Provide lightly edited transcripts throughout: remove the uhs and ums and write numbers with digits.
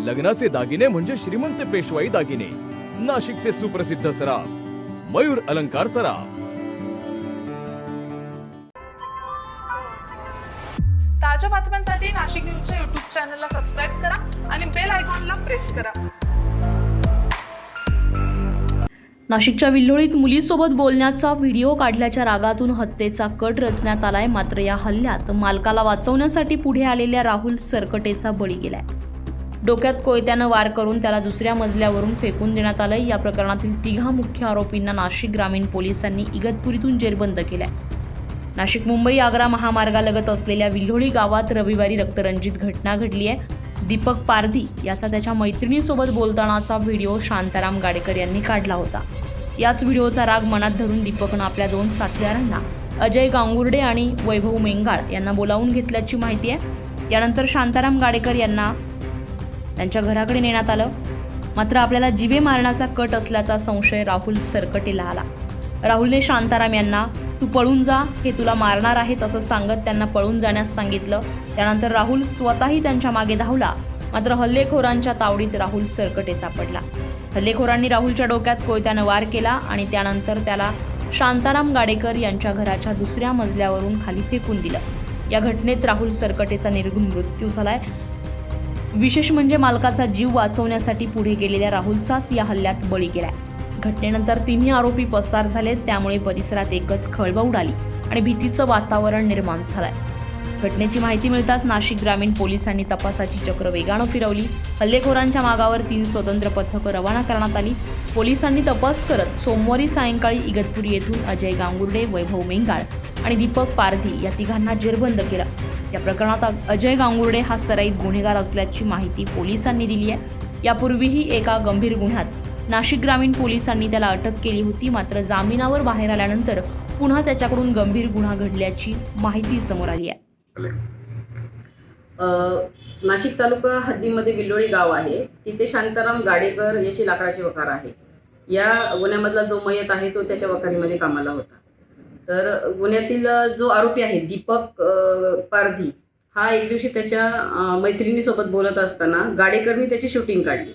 लग्नाचे दागिने म्हणजे श्रीमंत पेशवाई दागिने. नाशिकचे सुप्रसिद्ध सराफ मयूर अलंकार सराफ. ताज्या बातम्यांसाठी नाशिक न्यूजच्या YouTube चॅनलला सबस्क्राईब करा आणि बेल आयकॉनला प्रेस करा. नाशिकच्या विल्होळीत मुलीसोबत बोलण्याचा व्हिडिओ काढल्याच्या रागातून हत्येचा कट रचण्यात आलाय. मात्र या हल्ल्यात मालकाला वाचवण्यासाठी पुढे आलेल्या राहुल सरकटेचा बळी गेलाय. डोक्यात कोयत्यानं वार करून त्याला दुसऱ्या मजल्यावरून फेकून देण्यात आलंय. या प्रकरणातील तिघा मुख्य आरोपींना नाशिक ग्रामीण पोलिसांनी इगतपुरीतून जेरबंद केलाय. नाशिक मुंबई आग्रा महामार्गालगत असलेल्या विल्होळी गावात रविवारी रक्तरंजित घटना घडली आहे. दीपक पारधी याचा त्याच्या मैत्रिणीसोबत बोलतानाचा व्हिडिओ शांताराम गाडेकर यांनी काढला होता. याच व्हिडिओचा राग मनात धरून दीपकनं आपल्या दोन साथीदारांना अजय गांगुर्डे आणि वैभव मेंगाळ यांना बोलावून घेतल्याची माहिती आहे. यानंतर शांताराम गाडेकर यांना त्यांच्या घराकडे नेण्यात आलं. मात्र आपल्याला जीवे मारण्याचा कट असल्याचा संशय राहुल सरकटेला आला. राहुलने शांताराम यांना तू पळून जा, हे तुला मारणार आहेत असं सांगत त्यांना पळून जाण्यास सांगितलं. त्यानंतर राहुल स्वतःही त्यांच्या मागे धावला. मात्र हल्लेखोरांच्या तावडीत राहुल सरकटे सापडला. हल्लेखोरांनी राहुलच्या डोक्यात कोयत्यानं वार केला आणि त्यानंतर त्याला शांताराम गाडेकर यांच्या घराच्या दुसऱ्या मजल्यावरून खाली फेकून दिलं. या घटनेत राहुल सरकटेचा निर्घृण मृत्यू झालाय. विशेष म्हणजे मालकाचा जीव वाचवण्यासाठी पुढे गेलेल्या राहुलचाच या हल्ल्यात बळी गेलाय. घटनेनंतर तिन्ही आरोपी पसार झालेत. त्यामुळे परिसरात एकच खळबळ उडाली आणि भीतीचं वातावरण निर्माण झालंय. घटनेची माहिती मिळताच नाशिक ग्रामीण पोलिसांनी तपासाची चक्र वेगानं फिरवली. हल्लेखोरांच्या मागावर 3 स्वतंत्र पथकं रवाना करण्यात आली. पोलिसांनी तपास करत सोमवारी सायंकाळी इगतपुरी येथून अजय गांगुर्डे, वैभव मेंगाळ आणि दीपक पारधी या तिघांना जेरबंद केलं. या प्रकरणात अजय गांगुर्डे हा सराईत गुन्हेगार असल्याची माहिती पोलिसांनी दिली आहे. यापूर्वीही एका गंभीर गुन्ह्यात नाशिक ग्रामीण पोलिसांनी त्याला अटक केली होती. मात्र जामिनावर बाहेर आल्यानंतर पुन्हा त्याच्याकडून गंभीर गुन्हा घडल्याची माहिती समोर आली आहे. नाशिक तालुका हद्दीमध्ये विल्होळी गाव आहे. तिथे शांताराम गाडेकर याची लाकडाची वकार आहे. या गुन्ह्यामधला जो मयत आहे तो त्याच्या वकारीमध्ये कामाला होता. तर गुन्ह्यातील जो आरोपी आहे दीपक पारधी हा एक दिवशी त्याच्या मैत्रिणीसोबत बोलत असताना गाडेकरनी त्याची शूटिंग काढली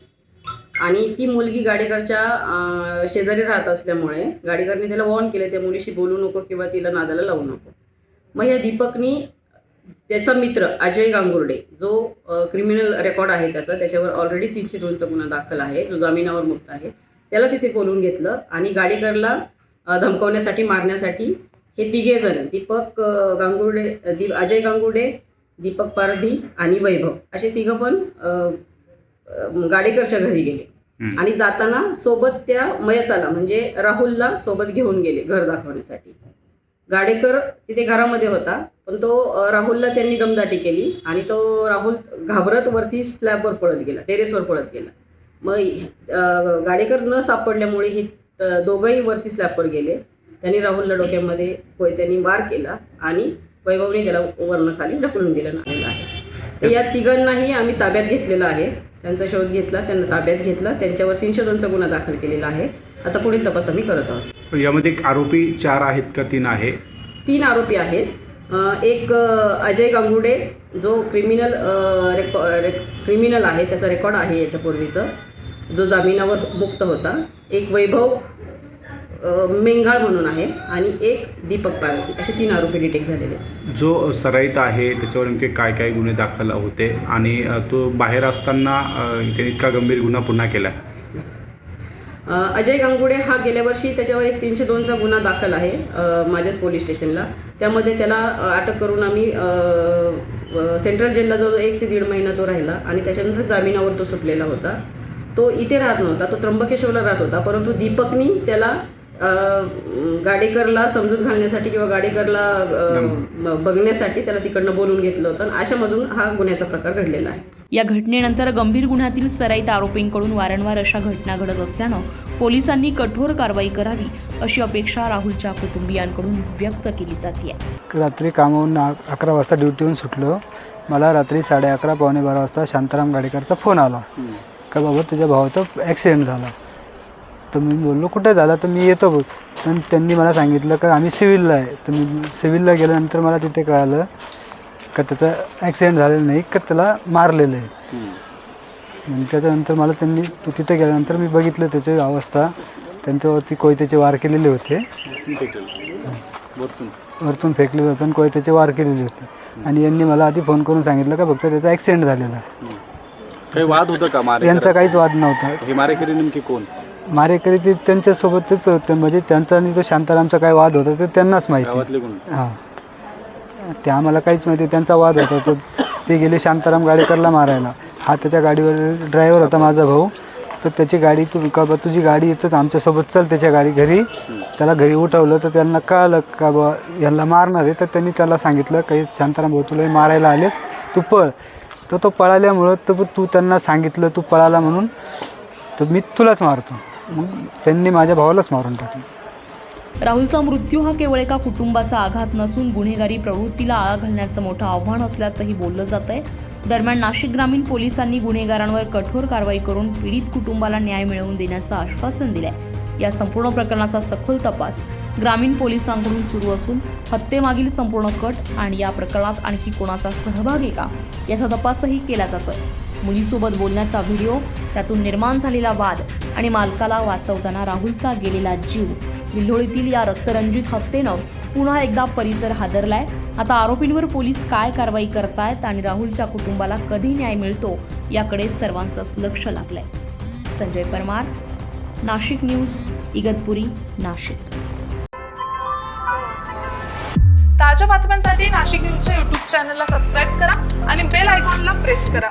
आणि ती मुलगी गाडेकरच्या शेजारी राहत असल्यामुळे गाडेकरने त्याला वॉर्न केलं, त्या मुलीशी बोलू नको किंवा तिला नादाला लावू नको. मग या दीपकनी त्याचा मित्र अजय गांगुर्डे जो क्रिमिनल रेकॉर्ड आहे त्याच्यावर ऑलरेडी 302चा गुन्हा दाखल आहे, जो जामिनावर मुक्त आहे, त्याला तिथे बोलून घेतलं आणि गाडेकरला धमकावण्यासाठी मारण्यासाठी हे तिघे जण दीपक गांगुर्डे, अजय गांगुर्डे, दीपक पारधी आणि वैभव असे तिघं पण गाडेकरच्या घरी गेले आणि जाताना सोबत त्या मयताला म्हणजे राहुलला सोबत घेऊन गेले घर दाखवण्यासाठी. गाडेकर तिथे घरामध्ये होता पण तो राहुलला त्यांनी दमदाटी केली आणि तो राहुल घाबरत वरती स्लॅबवर पळत गेला, टेरेसवर पळत गेला. मग गाडेकर न सापडल्यामुळे हे दोघंही वरती स्लॅबवर गेले. त्यांनी राहुलला डोक्यामध्ये कोयत्याने वार केला आणि वैभवने त्याला वरनं खाली ढकलून दिलं आहे. तर या तिघांनाही आम्ही ताब्यात घेतलेलं आहे. त्यांचा शोध घेतला, त्यांना ताब्यात घेतला, त्यांच्यावर 302चा गुन्हा दाखल केलेला आहे. आता पुढील तपास आम्ही करत आहोत. यामध्ये आरोपी 4 आहेत का 3 आहे? 3 आरोपी आहेत. एक अजय गांगुर्डे जो क्रिमिनल आहे, त्याचा रेकॉर्ड आहे याच्यापूर्वीचं, जो जामिनावर मुक्त होता. एक वैभव मेंगाळ म्हणून आहे आणि एक दीपक पारधी, असे 3 आरोपी डिटेक्ट झालेले. जो सराईत आहे त्याच्यावर नेमके काय काय गुन्हे दाखल होते आणि तो बाहेर असताना त्याने इतका गंभीर गुन्हा पुन्हा केला? अजय गांगुर्डे हा गेल्या वर्षी त्याच्यावर एक 302चा गुन्हा दाखल आहे माझ्याच पोलीस स्टेशनला. त्यामध्ये त्याला अटक करून आम्ही सेंट्रल जेलला जो 1 ते 1.5 महिना तो राहिला आणि त्याच्यानंतर जामिनावर तो सुटलेला होता. तो इथे राहत नव्हता, तो त्र्यंबकेश्वरला राहत होता. परंतु दीपकनी त्याला गाडेकरला समजूत घालण्यासाठी किंवा गाडेकरला बघण्यासाठी त्याला तिकडनं बोलून घेतलं होतं. अशामधून हा गुन्ह्याचा प्रकार घडलेला आहे. या घटनेनंतर गंभीर गुन्ह्यातील सराईत आरोपींकडून वारंवार अशा घटना घडत असल्यानं पोलिसांनी कठोर कारवाई करावी अशी अपेक्षा राहुलच्या कुटुंबियांकडून व्यक्त केली जाते. रात्री कामावरून 11 वाजता ड्युटीहून सुटलो. मला रात्री 11:30 पावणे 12 वाजता शांताराम गाडेकरचा फोन आला का बाबा तुझ्या भावाचा ॲक्सिडेंट झाला. तर मी बोललो कुठे झाला, तर मी येतो बघ. पण त्यांनी मला सांगितलं का आम्ही सिव्हिलला आहे. तर मी सिव्हिलला गेल्यानंतर मला तिथे कळालं का त्याचा ॲक्सिडेंट झालेला नाही, का त्याला मारलेलं आहे. आणि त्याच्यानंतर मला त्यांनी तिथे गेल्यानंतर मी बघितलं त्याची अवस्था, त्यांच्यावरती कोयत्याचे वार केलेले होते, वरतून फेकलेलं होतं आणि कोयत्याचे वार केलेले होते. आणि यांनी मला आधी फोन करून सांगितलं का फक्त त्याचा ॲक्सिडेंट झालेला आहे. काही वाद होतं का यांचा काहीच वाद नव्हता. हे मारेकरी नेमकी कोण? मारेकरी ते त्यांच्यासोबतच होते, म्हणजे त्यांचा आणि तो शांतारामचा काय वाद होता ते त्यांनाच माहिती. गावातले कोण? हां, ते आम्हाला काहीच माहिती. त्यांचा वाद होता, तो ते गेले शांताराम गाडेकरला मारायला. हा त्याच्या गाडीवर ड्रायव्हर होता माझा भाऊ, तर त्याची गाडी का बा तुझी गाडी येतं आमच्यासोबत चल त्याच्या गाडी घरी. त्याला घरी उठवलं तर त्यांना कळलं का बा यांना मारणार आहे, तर त्यांनी त्याला सांगितलं काही शांताराम भाऊ तुला मारायला आले, तू पळ. तर तो पळाल्यामुळं तर तू त्यांना सांगितलं तू पळाला म्हणून, तर मी तुलाच मारतो. मग त्यांनी माझ्या भावालाच मारून टाकलं. राहुलचा मृत्यू हा केवळ एका कुटुंबाचा आघात नसून गुन्हेगारी प्रवृत्तीला आळा घालण्याचं मोठं आव्हान असल्याचंही बोललं जात आहे. दरम्यान नाशिक ग्रामीण पोलिसांनी गुन्हेगारांवर कठोर कारवाई करून पीडित कुटुंबाला न्याय मिळवून देण्याचं आश्वासन दिलंय. या संपूर्ण प्रकरणाचा सखोल तपास ग्रामीण पोलिसांकडून सुरू असून हत्येमागील संपूर्ण कट आणि या प्रकरणात आणखी कोणाचा सहभाग आहे का याचा तपासही केला जातोय. मुलीसोबत बोलण्याचा व्हिडिओ, त्यातून निर्माण झालेला वाद आणि मालकाला वाचवताना राहुलचा गेलेला जीव, विल्होळीतील या रक्तरंजित हत्येनं पुन्हा एकदा परिसर हादरलाय. आता आरोपींवर पोलीस काय कारवाई करतायत आणि राहुलच्या कुटुंबाला कधी न्याय मिळतो याकडे सर्वांचंच लक्ष लागलंय. संजय परमार, नाशिक न्यूज, इगतपुरी, नाशिक. ताज्या बातम्यांसाठी नाशिक न्यूजच्या यूट्यूब चॅनलला सबस्क्राईब करा आणि बेल आयकॉनला प्रेस करा.